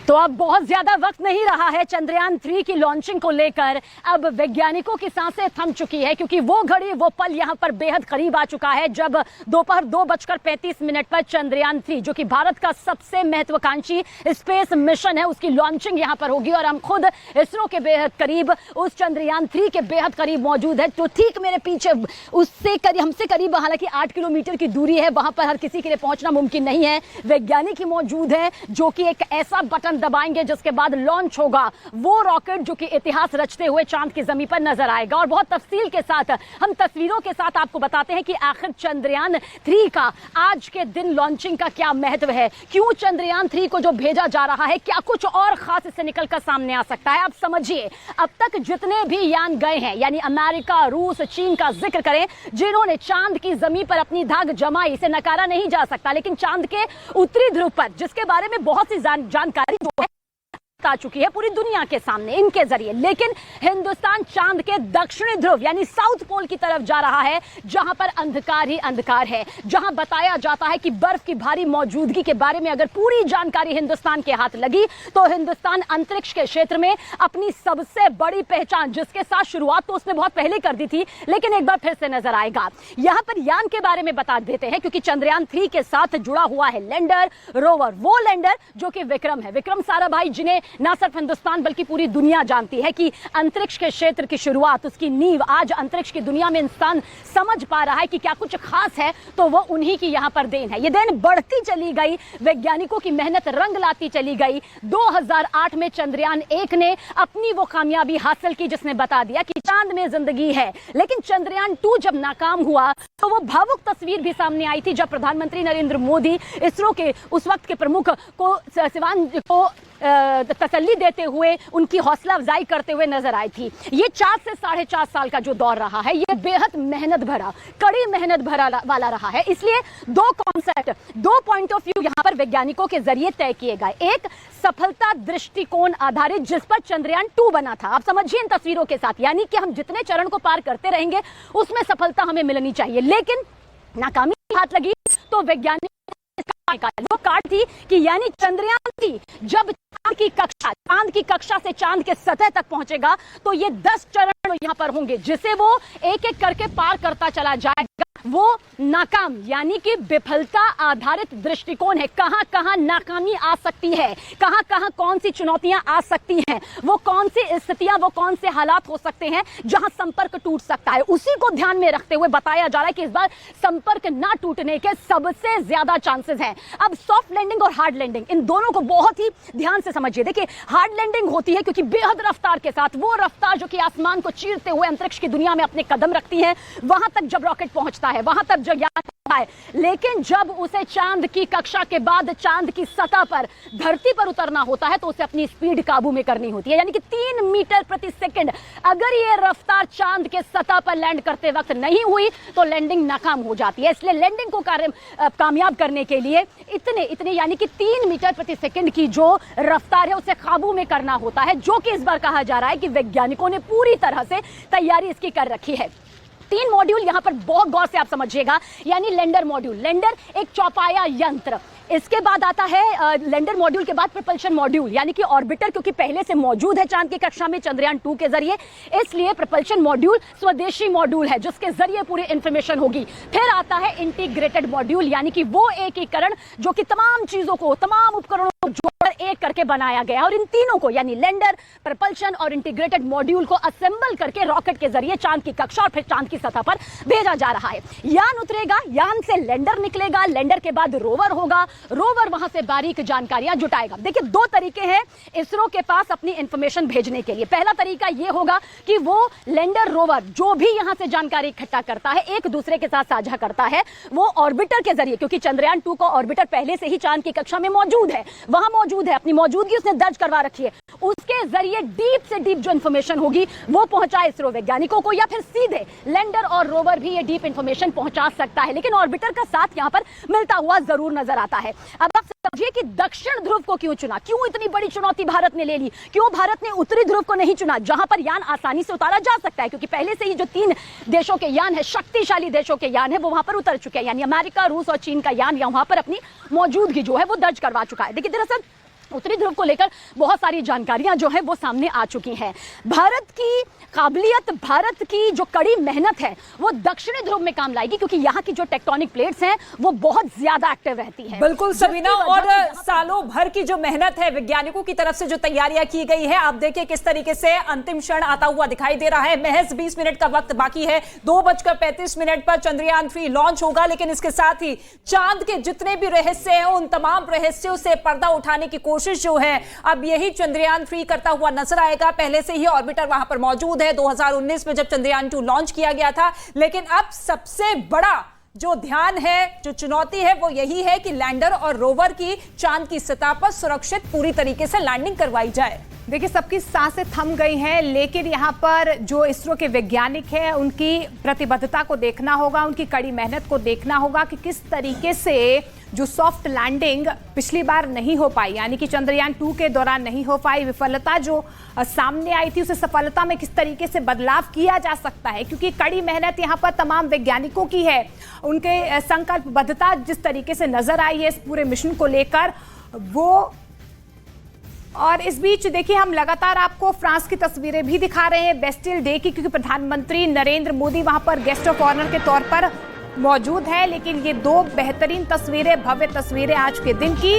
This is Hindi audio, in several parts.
तो अब बहुत ज्यादा वक्त नहीं रहा है चंद्रयान 3 की लॉन्चिंग को लेकर। अब वैज्ञानिकों की सांसें थम चुकी है क्योंकि वो घड़ी वो पल यहां पर बेहद करीब आ चुका है जब दोपहर 2:35 पर चंद्रयान 3 जो कि भारत का सबसे महत्वाकांक्षी स्पेस मिशन है उसकी लॉन्चिंग यहां पर होगी और हम खुद इसरो के बेहद करीब उस चंद्रयान 3 के बेहद करीब मौजूद है। तो ठीक मेरे पीछे उससे हमसे करीब हालांकि 8 किलोमीटर की दूरी है, वहां पर हर किसी के लिए पहुंचना मुमकिन नहीं है। वैज्ञानिक ही मौजूद है जो कि एक ऐसा बटन दबाएंगे जिसके बाद लॉन्च होगा वो रॉकेट जो कि इतिहास रचते हुए चांद की जमीन पर नजर आएगा। और बहुत तफसील के साथ हम तस्वीरों के साथ आपको बताते हैं कि आखिर चंद्रयान 3 का आज के दिन लॉन्चिंग का क्या महत्व है, क्यों चंद्रयान 3 को जो भेजा जा रहा है, क्या कुछ और खास इससे निकलकर सामने आ सकता है। अब समझिए, अब तक जितने भी यान गए हैं यानी अमेरिका, रूस, चीन का जिक्र करें, जिन्होंने चांद की जमीन पर अपनी धाक जमाई, इसे नकारा नहीं जा सकता। लेकिन चांद के उत्तरी ध्रुव पर जिसके बारे में बहुत सी जानकारी आ चुकी है पूरी दुनिया के सामने इनके जरिए, लेकिन हिंदुस्तान चांद के दक्षिणी ध्रुव यानी साउथ पोल की तरफ जा रहा है जहां पर अंधकार ही अंधकार है, जहां बताया जाता है कि बर्फ की भारी मौजूदगी के बारे में अगर पूरी जानकारी हिंदुस्तान के हाथ लगी तो हिंदुस्तान अंतरिक्ष के क्षेत्र में अपनी सबसे बड़ी पहचान, जिसके साथ शुरुआत तो उसने बहुत पहले कर दी थी लेकिन एक बार फिर से नजर आएगा। यहां पर यान के बारे में बता देते हैं क्योंकि चंद्रयान 3 के साथ जुड़ा हुआ है लैंडर, रोवर, वो लैंडर जो कि विक्रम है, विक्रम साराभाई, जिन्हें ना सिर्फ हिंदुस्तान बल्कि पूरी दुनिया जानती है कि अंतरिक्ष के क्षेत्र की शुरुआत, उसकी नींव आज अंतरिक्ष की दुनिया में इंसान समझ पा रहा है कि क्या कुछ खास है तो वो उन्हीं की यहां पर देन है। ये देन बढ़ती चली गई, वैज्ञानिकों की मेहनत रंग लाती चली गई। 2008 में चंद्रयान 1 ने अपनी वो कामयाबी हासिल की जिसने बता दिया कि चांद में जिंदगी है। लेकिन चंद्रयान 2 जब नाकाम हुआ तो वो भावुक तस्वीर भी सामने आई थी जब प्रधानमंत्री नरेंद्र मोदी इसरो के उस वक्त के प्रमुख को शिवान को तसल्ली देते हुए उनकी हौसला अफजाई करते हुए नजर आई थी। ये 4 से 4.5 साल का जो दौर रहा है ये बेहद मेहनत भरा, कड़ी मेहनत भरा वाला रहा है। इसलिए दो कॉन्सेप्ट, दो पॉइंट ऑफ व्यू यहां पर वैज्ञानिकों के जरिए तय किए गए। एक सफलता दृष्टिकोण आधारित जिस पर चंद्रयान 2 बना था, आप समझिए इन तस्वीरों के साथ, यानी कि हम जितने चरण को पार करते रहेंगे उसमें सफलता हमें मिलनी चाहिए। लेकिन नाकामी हाथ लगी तो वैज्ञानिक वो कार्ड थी कि यानी चंद्रयान थी जब चांद की कक्षा से चांद के सतह तक पहुंचेगा तो ये 10 चरण यहां पर होंगे जिसे वो एक एक करके पार करता चला जाएगा। वो नाकाम यानी कि विफलता आधारित दृष्टिकोण है, कहां कहां नाकामी आ सकती है, कहां कहां कौन सी चुनौतियां आ सकती हैं, वो कौन सी स्थितियां, वो कौन से हालात हो सकते हैं जहां संपर्क टूट सकता है, उसी को ध्यान में रखते हुए बताया जा रहा है कि इस बार संपर्क ना टूटने के सबसे ज्यादा चांसेस हैं। अब सॉफ्ट लैंडिंग और हार्ड लैंडिंग, इन दोनों को बहुत ही ध्यान से समझिए। देखिए, हार्ड लैंडिंग होती है क्योंकि बेहद रफ्तार के साथ, वो रफ्तार जो कि आसमान को चीरते हुए अंतरिक्ष की दुनिया में अपने कदम रखती है, वहां तक जब रॉकेट पहुंचता है, वहां तक जब यान है। लेकिन जब उसे चांद की कक्षा के बाद चांद की सतह पर धरती पर उतरना होता है तो उसे अपनी स्पीड काबू में करनी होती है, यानी कि 3 मीटर प्रति सेकंड। अगर ये रफ्तार चांद के सतह पर लैंड करते वक्त नहीं हुई तो लैंडिंग नाकाम हो जाती है। इसलिए लैंडिंग को कामयाब करने के लिए इतने यानी कि 3 मीटर प्रति सेकंड की जो रफ्तार है उसे काबू में करना होता है, जो कि इस बार कहा जा रहा है कि वैज्ञानिकों ने पूरी तरह से तैयारी इसकी कर रखी है। 3 मॉड्यूल यहां पर बहुत गौर से आप समझिएगा, यानी लैंडर मॉड्यूल, लैंडर एक चौपाया यंत्र, इसके बाद आता है लैंडर मॉड्यूल के बाद प्रोपल्शन मॉड्यूल यानी कि ऑर्बिटर, क्योंकि पहले से मौजूद है चांद की कक्षा में चंद्रयान 2 के जरिए, इसलिए प्रोपल्शन मॉड्यूल स्वदेशी मॉड्यूल है जिसके जरिए पूरी इंफॉर्मेशन होगी। फिर आता है इंटीग्रेटेड मॉड्यूल यानी कि वो एकीकरण जो कि तमाम चीजों को, तमाम उपकरणों को जोड़कर एक करके बनाया गया, और इन तीनों को यानी लैंडर, प्रोपल्शन और इंटीग्रेटेड मॉड्यूल को असेंबल करके रॉकेट के जरिए चांद की कक्षा और फिर चांद की सतह पर भेजा जा रहा है। यान उतरेगा, यान से लैंडर निकलेगा, लैंडर के बाद रोवर होगा, रोवर वहां से बारीक जानकारियां जुटाएगा। देखिए, 2 तरीके हैं इसरो के पास अपनी इंफॉर्मेशन भेजने के लिए। पहला तरीका यह होगा कि वो लैंडर, रोवर जो भी यहां से जानकारी इकट्ठा करता है एक दूसरे के साथ साझा करता है, वो ऑर्बिटर के जरिए, क्योंकि चंद्रयान 2 का ऑर्बिटर पहले से ही चांद की कक्षा में मौजूद है, वहां मौजूद है, अपनी मौजूदगी उसने दर्ज करवा रखी है, उसके जरिए डीप से डीप जो इंफॉर्मेशन होगी वो पहुंचाए इसरो वैज्ञानिकों को, या फिर सीधे लैंडर और रोवर भी ये डीप इंफॉर्मेशन पहुंचा सकता है। लेकिन ऑर्बिटर का साथ यहां पर मिलता हुआ जरूर नजर आता है। अब आप समझिए कि दक्षिण ध्रुव को क्यों चुना, क्यों इतनी बड़ी चुनौती भारत ने ले ली, क्यों भारत ने उत्तरी ध्रुव को नहीं चुना जहां पर यान आसानी से उतारा जा सकता है, क्योंकि पहले से ही जो 3 देशों के यान है, शक्तिशाली देशों के यान है, वो वहां पर उतर चुके हैं, यानी अमेरिका, रूस और चीन का यान वहां पर अपनी मौजूदगी जो है वो दर्ज करवा चुका है। देखिए, दरअसल उत्तरी ध्रुव को लेकर बहुत सारी जानकारियां जो है वो सामने आ चुकी हैं। भारत की काबिलियत, भारत की जो कड़ी मेहनत है वो दक्षिणी ध्रुव में काम लाएगी, क्योंकि यहाँ की जो टेक्टोनिक प्लेट्स हैं वो बहुत ज्यादा एक्टिव रहती हैं। बिल्कुल सबीना, और सालों भर की जो मेहनत है, वैज्ञानिकों की तरफ से जो तैयारियां की गई है, आप देखिए किस तरीके से अंतिम क्षण आता हुआ दिखाई दे रहा है। महज 20 मिनट का वक्त बाकी है, 2:35 पर चंद्रयान 3 लॉन्च होगा। लेकिन इसके साथ ही चांद के जितने भी रहस्य हैं उन तमाम रहस्यों से पर्दा उठाने की कोशिश जो है अब यही चंद्रयान 3 करता हुआ नजर आएगा। पहले से ही ऑर्बिटर वहां पर मौजूद है 2019 में जब चंद्रयान 2 लॉन्च किया गया था। लेकिन अब सबसे बड़ा जो ध्यान है, जो चुनौती है, वो यही है कि लैंडर और रोवर की चांद की सतह पर सुरक्षित पूरी तरीके से लैंडिंग करवाई जाए। देखिए सबकी सांसें थम गई हैं, लेकिन यहाँ पर जो इसरो के वैज्ञानिक हैं उनकी प्रतिबद्धता को देखना होगा, उनकी कड़ी मेहनत को देखना होगा कि किस तरीके से जो सॉफ्ट लैंडिंग पिछली बार नहीं हो पाई, यानी कि चंद्रयान 2 के दौरान नहीं हो पाई, विफलता जो सामने आई थी उसे सफलता में किस तरीके से बदलाव किया जा सकता है। क्योंकि कड़ी मेहनत यहाँ पर तमाम वैज्ञानिकों की है, उनके संकल्पबद्धता जिस तरीके से नजर आई है इस पूरे मिशन को लेकर वो। और इस बीच देखिए हम लगातार आपको फ्रांस की तस्वीरें भी दिखा रहे हैं बेस्टिल डे की, क्योंकि प्रधानमंत्री नरेंद्र मोदी वहां पर गेस्ट ऑफ ऑनर के तौर पर मौजूद है। लेकिन ये दो बेहतरीन तस्वीरें, भव्य तस्वीरें आज के दिन की।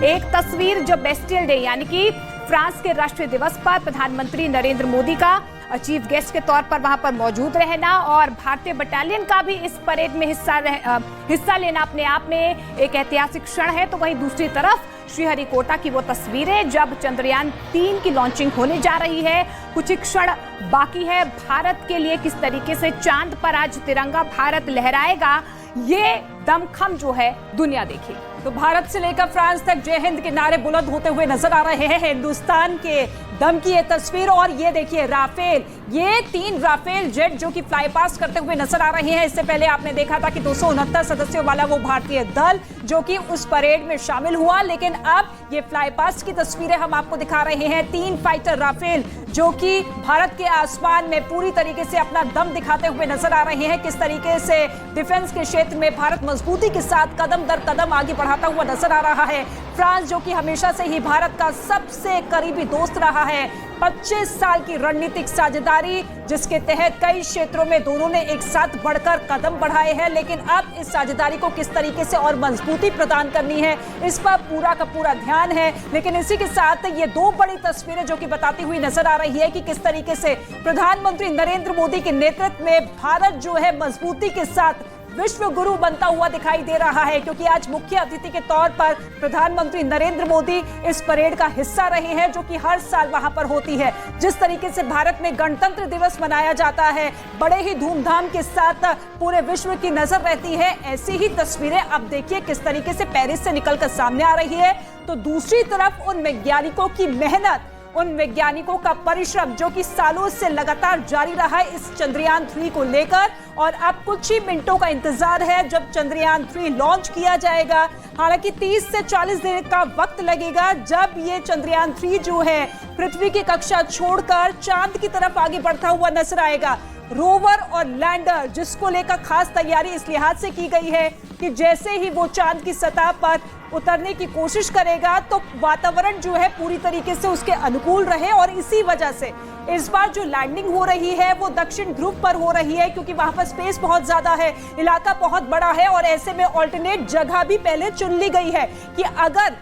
एक तस्वीर जो बेस्टिल डे यानी कि फ्रांस के राष्ट्रीय दिवस पर प्रधानमंत्री नरेंद्र मोदी का चीफ गेस्ट के तौर पर वहां पर मौजूद रहना और भारतीय बटालियन का भी इस परेड में हिस्सा लेना अपने आप में एक ऐतिहासिक क्षण है। तो वहीं दूसरी तरफ श्रीहरिकोटा की वो तस्वीरें जब चंद्रयान 3 की लॉन्चिंग होने जा रही है, कुछ ही क्षण बाकी है। भारत के लिए किस तरीके से चांद पर आज तिरंगा भारत लहराएगा, ये दमखम जो है दुनिया देखी। तो भारत से लेकर फ्रांस तक जय हिंद के नारे बुलंद होते हुए नजर आ रहे हैं। हिंदुस्तान के दम की ये तस्वीर, और ये देखिए राफेल, ये 3 राफेल जेट जो कि फ्लाई पास्ट करते हुए नजर आ रहे हैं। इससे पहले आपने देखा था कि 269 सदस्यों वाला वो भारतीय दल जो कि उस परेड में शामिल हुआ, लेकिन अब ये फ्लाई पास्ट की तस्वीरें हम आपको दिखा रहे हैं। 3 फाइटर राफेल जो कि भारत के आसमान में पूरी तरीके से अपना दम दिखाते हुए नजर आ रहे हैं। किस तरीके से डिफेंस के क्षेत्र में भारत मजबूती के साथ कदम दर कदम आगे बढ़ाता हुआ नजर आ रहा है। फ्रांस जो कि हमेशा से ही भारत का सबसे करीबी दोस्त रहा है, 25 साल की रणनीतिक साझेदारी जिसके तहत कई क्षेत्रों में दोनों ने एक साथ बढ़कर कदम बढ़ाए हैं। लेकिन अब इस साझेदारी को किस तरीके से और मजबूती प्रदान करनी है, इस पर पूरा का पूरा ध्यान है। लेकिन इसी के साथ ये 2 बड़ी तस्वीरें जो कि बताती हुई नजर आ रही है कि किस तरीके से प्रधानमंत्री नरेंद्र मोदी के नेतृत्व में भारत जो है मजबूती के साथ विश्व गुरु बनता हुआ दिखाई दे रहा है। क्योंकि आज मुख्य अतिथि के तौर पर प्रधानमंत्री नरेंद्र मोदी इस परेड का हिस्सा रहे हैं जो कि हर साल वहां पर होती है। जिस तरीके से भारत में गणतंत्र दिवस मनाया जाता है, बड़े ही धूमधाम के साथ पूरे विश्व की नजर रहती है। ऐसी ही तस्वीरें अब देखिए किस तरीके से पेरिस से निकलकर सामने आ रही है। तो दूसरी तरफ उन वैज्ञानिकों की मेहनत, उन वैज्ञानिकों का परिश्रम जो कि सालों से लगातार जारी रहा है इस चंद्रयान 3 को लेकर, और अब कुछ ही मिनटों का इंतजार है जब चंद्रयान 3 लॉन्च किया जाएगा। हालांकि 30 से 40 दिन का वक्त लगेगा जब ये चंद्रयान 3 जो है पृथ्वी की कक्षा छोड़कर चांद की तरफ आगे बढ़ता हुआ नजर आएगा। रोवर और लैंडर जिसको लेकर खास तैयारी इस लिहाज से की गई है कि जैसे ही वो चांद की सतह पर उतरने की कोशिश करेगा तो वातावरण जो है पूरी तरीके से उसके अनुकूल रहे। और इसी वजह से इस बार जो लैंडिंग हो रही है वो दक्षिण ध्रुव पर हो रही है, क्योंकि वहां पर स्पेस बहुत ज्यादा है, इलाका बहुत बड़ा है, और ऐसे में ऑल्टरनेट जगह भी पहले चुन ली गई है कि अगर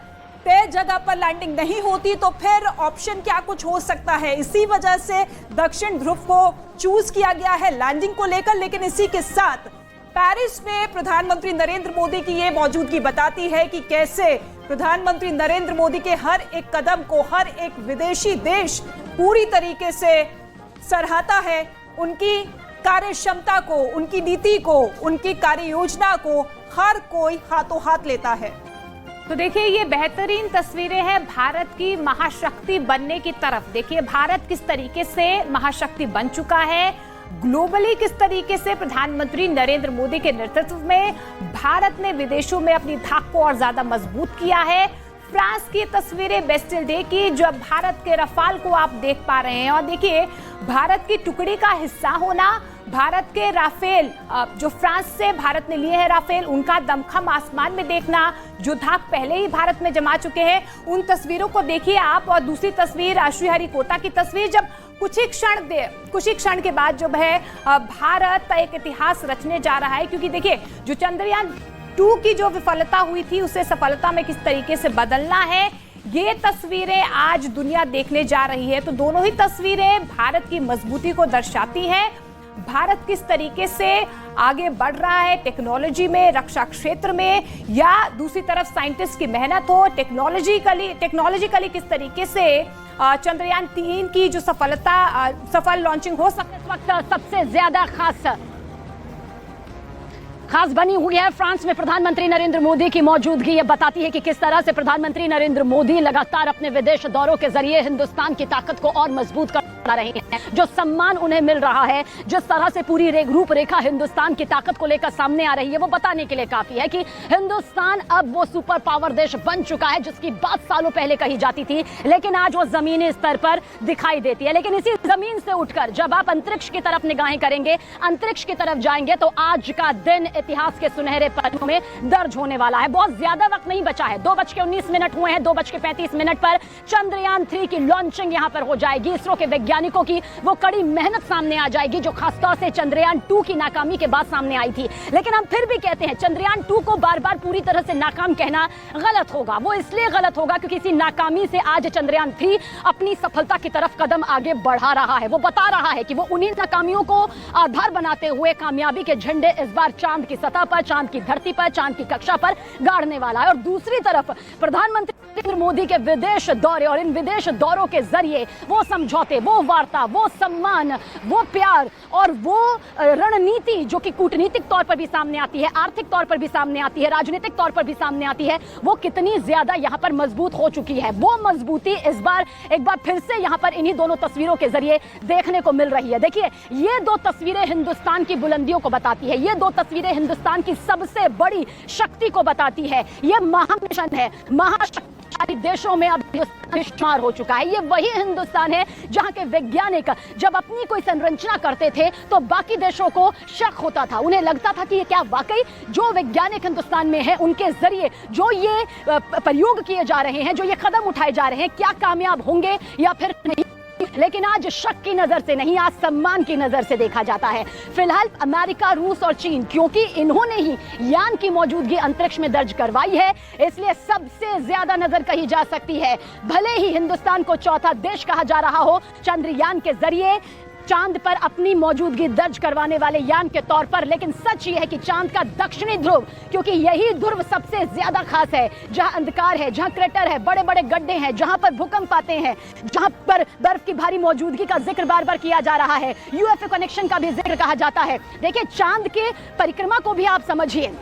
तय जगह पर लैंडिंग नहीं होती तो फिर ऑप्शन क्या कुछ हो सकता है। इसी वजह से दक्षिण ध्रुव को चूज किया गया है लैंडिंग को लेकर। लेकिन इसी के साथ पेरिस में प्रधानमंत्री नरेंद्र मोदी की ये मौजूदगी बताती है कि कैसे प्रधानमंत्री नरेंद्र मोदी के हर एक कदम को हर एक विदेशी देश पूरी तरीके से सराहता है। उनकी कार्य क्षमता को, उनकी नीति को, उनकी कार्य योजना को हर कोई हाथों हाथ लेता है। तो देखिए ये बेहतरीन तस्वीरें हैं भारत की महाशक्ति बनने की तरफ। देखिए भारत किस तरीके से महाशक्ति बन चुका है, ग्लोबली किस तरीके से प्रधानमंत्री नरेंद्र मोदी के नेतृत्व में भारत ने विदेशों में अपनी धाक को और ज्यादा मजबूत किया है। फ्रांस की तस्वीरें बेस्टिल डे की, जब भारत के रफाल को आप देख पा रहे हैं, और देखिए भारत की टुकड़ी का हिस्सा होना भारत के राफेल जो फ्रांस से भारत ने लिए हैं राफेल, उनका दमखम आसमान में देखना, जो धाक पहले ही भारत में जमा चुके हैं, उन तस्वीरों को देखिए आप। और दूसरी तस्वीर श्रीहरिकोटा की तस्वीर, जब कुछ ही क्षण के बाद जो है भारत एक इतिहास रचने जा रहा है। क्योंकि देखिए, जो चंद्रयान 2 की जो विफलता हुई थी, उसे सफलता में किस तरीके से बदलना है, ये तस्वीरें आज दुनिया देखने जा रही है। तो दोनों ही तस्वीरें भारत की मजबूती को दर्शाती हैं। भारत किस तरीके से आगे बढ़ रहा है टेक्नोलॉजी में, रक्षा क्षेत्र में, या दूसरी तरफ साइंटिस्ट की मेहनत हो, टेक्नोलॉजिकली किस तरीके से चंद्रयान 3 की जो सफल लॉन्चिंग हो सकती है। इस वक्त सबसे ज्यादा खास बनी हुई है फ्रांस में प्रधानमंत्री नरेंद्र मोदी की मौजूदगी। ये बताती है कि किस तरह से प्रधानमंत्री नरेंद्र मोदी लगातार अपने विदेश दौरों के जरिए हिंदुस्तान की ताकत को और मजबूत कर रहे हैं। जो सम्मान उन्हें मिल रहा है, जिस तरह से पूरी रूपरेखा हिंदुस्तान की ताकत को लेकर सामने आ रही है, वो बताने के लिए काफी है कि हिंदुस्तान अब वो सुपर पावर देश बन चुका है जिसकी बात सालों पहले कही जाती थी, लेकिन आज वो जमीनी स्तर पर दिखाई देती है। लेकिन इसी जमीन से उठकर जब आप अंतरिक्ष की तरफ निगाहें करेंगे, अंतरिक्ष की तरफ जाएंगे, तो आज का दिन इतिहास के सुनहरे पन्नों में दर्ज होने वाला है। बहुत ज्यादा वक्त नहीं बचा है, 2:19 हुए हैं। 2:35 पर चंद्रयान 3 की लॉन्चिंग यहां पर हो जाएगी। इसरो के वैज्ञानिकों की वो कड़ी मेहनत सामने आ जाएगी जो खासतौर से चंद्रयान 2 की नाकामी के बाद सामने आई थी। लेकिन हम फिर भी कहते हैं, चंद्रयान 2 को बार बार पूरी तरह से नाकाम कहना गलत होगा। वो इसलिए गलत होगा क्योंकि इसी नाकामी से आज चंद्रयान 3 अपनी सफलता की तरफ कदम आगे बढ़ा रहा है। वो बता रहा है कि वो उन्हीं नाकामियों को आधार बनाते हुए कामयाबी के झंडे इस बार चांद की सतह पर, चांद की धरती पर, चांद की कक्षा पर गाड़ने वाला है। और दूसरी तरफ प्रधानमंत्री नरेंद्र मोदी के विदेश दौरे और इन विदेश दौरों के जरिए वो समझौते, वो वार्ता, वो सम्मान, वो प्यार और वो रणनीति जो कि कूटनीतिक तौर पर भी सामने आती है, आर्थिक तौर पर भी सामने आती है, राजनीतिक तौर पर भी सामने आती है, वो कितनी ज्यादा यहां पर मजबूत हो चुकी है। वो मजबूती इस बार एक बार फिर से यहां पर इन्हीं दोनों तस्वीरों के जरिए देखने को मिल रही है। देखिए, ये दो तस्वीरें हिंदुस्तान की बुलंदियों को बताती है। ये दो तस्वीरें हिंदुस्तान की सबसे बड़ी शक्ति को बताती है। ये महामिशन है, महाशक्तिशाली देशों में अब शुमार हो चुका है। ये वही हिंदुस्तान है जहां के वैज्ञानिक जब अपनी कोई संरचना करते थे तो बाकी देशों को शक होता था। उन्हें लगता था कि ये क्या वाकई जो वैज्ञानिक हिंदुस्तान में है, उनके जरिए जो ये प्रयोग किए जा रहे हैं, जो ये कदम उठाए जा रहे हैं, क्या कामयाब होंगे या फिर नहीं। लेकिन आज शक की नजर से नहीं, आज सम्मान की नजर से देखा जाता है। फिलहाल अमेरिका, रूस और चीन, क्योंकि इन्होंने ही यान की मौजूदगी अंतरिक्ष में दर्ज करवाई है, इसलिए सबसे ज्यादा नजर कही जा सकती है। भले ही हिंदुस्तान को चौथा देश कहा जा रहा हो, चंद्रयान के जरिए चांद पर अपनी मौजूदगी दर्ज करवाने वाले यान के तौर पर, लेकिन सच ये है कि चांद का दक्षिणी ध्रुव, क्योंकि यही ध्रुव सबसे ज्यादा खास है, जहां अंधकार है, जहां क्रेटर है, बड़े बड़े गड्ढे हैं, जहां पर भूकंप आते हैं, जहां पर बर्फ की भारी मौजूदगी का जिक्र बार बार किया जा रहा है, यूएफओ कनेक्शन का भी जिक्र कहा जाता है। देखिए, चांद के परिक्रमा को भी आप समझिए।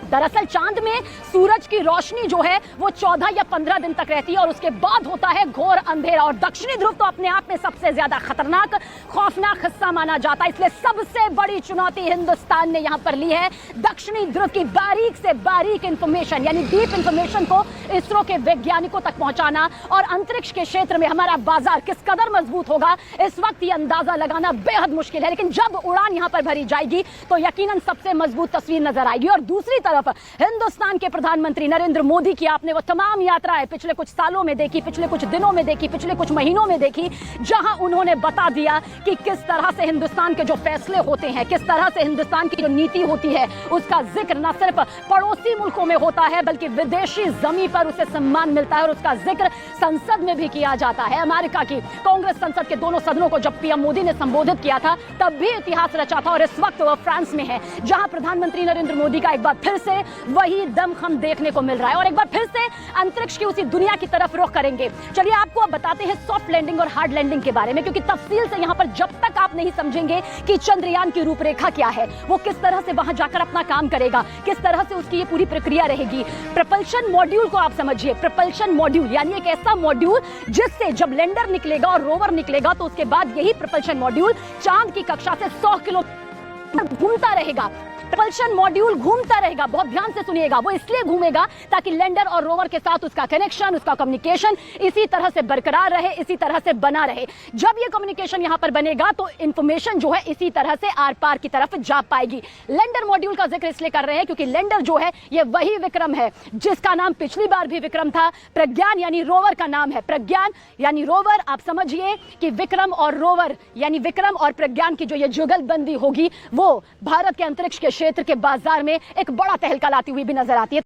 दरअसल चांद में सूरज की रोशनी जो है वो 14 या 15 दिन तक रहती है और उसके बाद होता है घोर अंधेरा। और दक्षिणी ध्रुव तो अपने आप में सबसे ज्यादा खतरनाक, खौफनाक हिस्सा माना जाता है। इसलिए सबसे बड़ी चुनौती हिंदुस्तान ने यहां पर ली है दक्षिणी ध्रुव की बारीक से बारीक इंफॉर्मेशन, यानी डीप इंफॉर्मेशन को इसरो के वैज्ञानिकों तक पहुंचाना। और अंतरिक्ष के क्षेत्र में हमारा बाजार किस कदर मजबूत होगा, इस वक्त ये अंदाजा लगाना बेहद मुश्किल है। लेकिन जब उड़ान यहां पर भरी जाएगी तो यकीनन सबसे मजबूत तस्वीर नजर आएगी। और दूसरी तरफ हिंदुस्तान के प्रधानमंत्री नरेंद्र मोदी की आपने वो तमाम यात्राएं पिछले कुछ सालों में देखी, पिछले कुछ दिनों में देखी, पिछले कुछ महीनों में देखी, जहां उन्होंने बता दिया कि किस तरह से हिंदुस्तान के जो फैसले होते हैं, किस तरह से हिंदुस्तान की जो नीति होती है, उसका जिक्र न सिर्फ पड़ोसी मुल्कों में होता है बल्कि विदेशी जमीन पर उसे सम्मान मिलता है। और उसका जिक्र संसद में भी किया जाता है। अमेरिका की कांग्रेस संसद के दोनों सदनों को जब पीएम मोदी ने संबोधित किया था तब भी इतिहास रचा था। और इस वक्त वह फ्रांस में है जहां प्रधानमंत्री नरेंद्र मोदी का एक बार फिर से वही दमखम देखने को मिल रहा है। और एक बार फिर से अंतरिक्ष की उसी दुनिया की तरफ रुख करेंगे। चलिए आपको अब बताते हैं सॉफ्ट लैंडिंग और हार्ड लैंडिंग के बारे में, क्योंकि तफसील से यहां पर जब तक आप नहीं समझेंगे कि चंद्रयान की रूपरेखा क्या है, वो किस तरह से वहां जाकर अपना काम करेगा, किस तरह से उसकी ये पूरी प्रक्रिया रहेगी। प्रपल्शन मॉड्यूल को आप समझिए। प्रपल्शन मॉड्यूल यानी एक ऐसा मॉड्यूल जिससे जब लैंडर निकलेगा और रोवर निकलेगा तो उसके बाद यही प्रपल्शन मॉड्यूल चांद की कक्षा से 100 किलोमीटर घूमता रहेगा। प्रपल्शन मॉड्यूल घूमता रहेगा, बहुत ध्यान से सुनिएगा, वो इसलिए घूमेगा ताकि लैंडर और रोवर के साथ उसका कनेक्शन, उसका कम्युनिकेशन इसी तरह से बरकरार रहे, इसी तरह से बना रहे। जब ये कम्युनिकेशन यहां पर बनेगा तो इंफॉर्मेशन जो है इसी तरह से आर पार की तरफ जा पाएगी। लैंडर मॉड्यूल का जिक्र इसलिए कर रहे हैं क्योंकि लैंडर जो है ये वही विक्रम है जिसका नाम पिछली बार भी विक्रम था। प्रज्ञान यानी रोवर का नाम है, प्रज्ञान यानी रोवर। आप समझिए कि विक्रम और रोवर यानी विक्रम और प्रज्ञान की जो ये जुगलबंदी होगी वो भारत के अंतरिक्ष के क्षेत्र के बाजार में एक बड़ा तहलका लाती हुई भी नजर आती है।